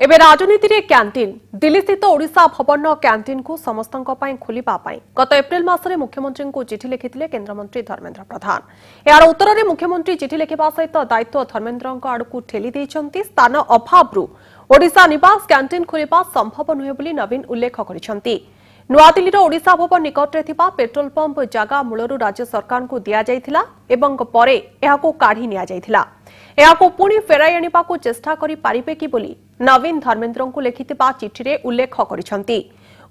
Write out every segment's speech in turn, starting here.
एबे राजनीति रे कैंटीन दिल्ली स्थित ओडिशा भवन कैंटीन को समस्त खोलिबा गत एप्रिल मासरे मुख्यमंत्री को चिठी लिखिथिले केन्द्रमंत्री धर्मेन्द्र प्रधान। यार उत्तर में मुख्यमंत्री चिठी लिखिबा सहित दायित्व धर्मेन्द्र आड़कू ठेली देइछंती। स्थान अभावरू ओडिशा निवास कैंटीन खोलिबा संभव नुहे बोली नवीन उल्लेख करिसंती। नुआदिल्लीर ओडिशा भवन निकटरे थिबा पेट्रोल पंप जागा मूलरू राज्य सरकार को दिया जाइथिला एवं परे एहाको काढी निया जाइथिला। एहाको पुणी फेराई आनिबाकू चेष्टा करि पारिबे कि बोली नवीन धर्मेन्द्र को लिखिथिबा चिठीरे उल्लेख करिसंती।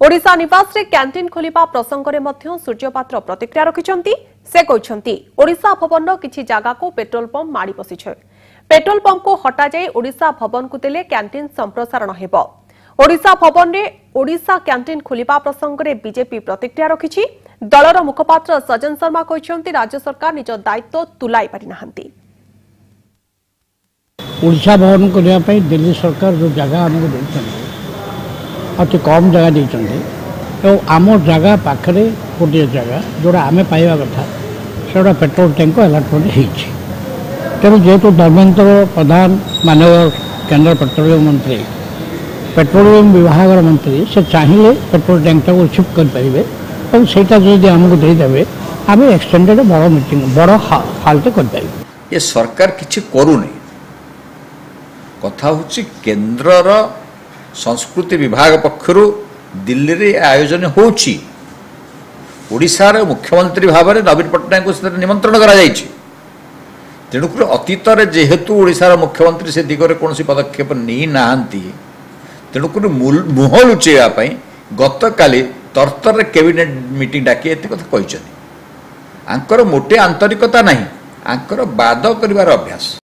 ओडिशा निवास रे कैंटीन खोलिबा प्रसंगरे मध्य सूर्यपात्र प्रतिक्रिया रखिसंती। से कहिसंती ओडिशा भवन किछि जागा को पेट्रोल पंप माडी बसिछे। पेट्रोल पंप को हटा जाई ओडिशा भवन को देले कैंटीन संप्रसारण हेबो। ओडिशा भवन रे ओडिशा कैंटीन खोलिबा प्रसंगरे बीजेपी प्रतिक्रिया रखिछि। दलर मुखपात्र सजन शर्मा कहिसंती राज्य सरकार निज दायित्व तुलाई पारि नाहंती। ओडिशा भवन करने दिल्ली सरकार जो जगह आमको देते अति कम जगह देते आम जगह पाखे गोटे जगह जोड़ा आम पाइबा कथा से पेट्रोल टैंक आलाटमेंट होती। तेणु जेहेतु धर्मेन्द्र प्रधान माननीय केंद्र पेट्रोलियम मंत्री पेट्रोलियम विभाग मंत्री से चाहिए पेट्रोल टैंक को रिसीव करेंगे और सेटा जो आमको देदेवे आम एक्सटेंडेड बड़ मीटिंग बड़ हालते करें। ये सरकार किसी करूनी कथा हूँ केन्द्रर संस्कृति विभाग पक्षरु दिल्ली रे आयोजन होउछि। ओडिशार मुख्यमंत्री भाव में नवीन पट्टनायक को निमंत्रण करा जायछि। तेणुक अतीत जेहेतु ओडिशार मुख्यमंत्री से दिगरे कौन पदक्षेप नहीं नाहांती तेणुक मुह लुचेवा गत काली तरतर कैबिनेट मीटिंग डाकी एत कथा कहिसथि। आंकर मोटे आंतरिकता नहीं आंकर वाद करिवार अभ्यास।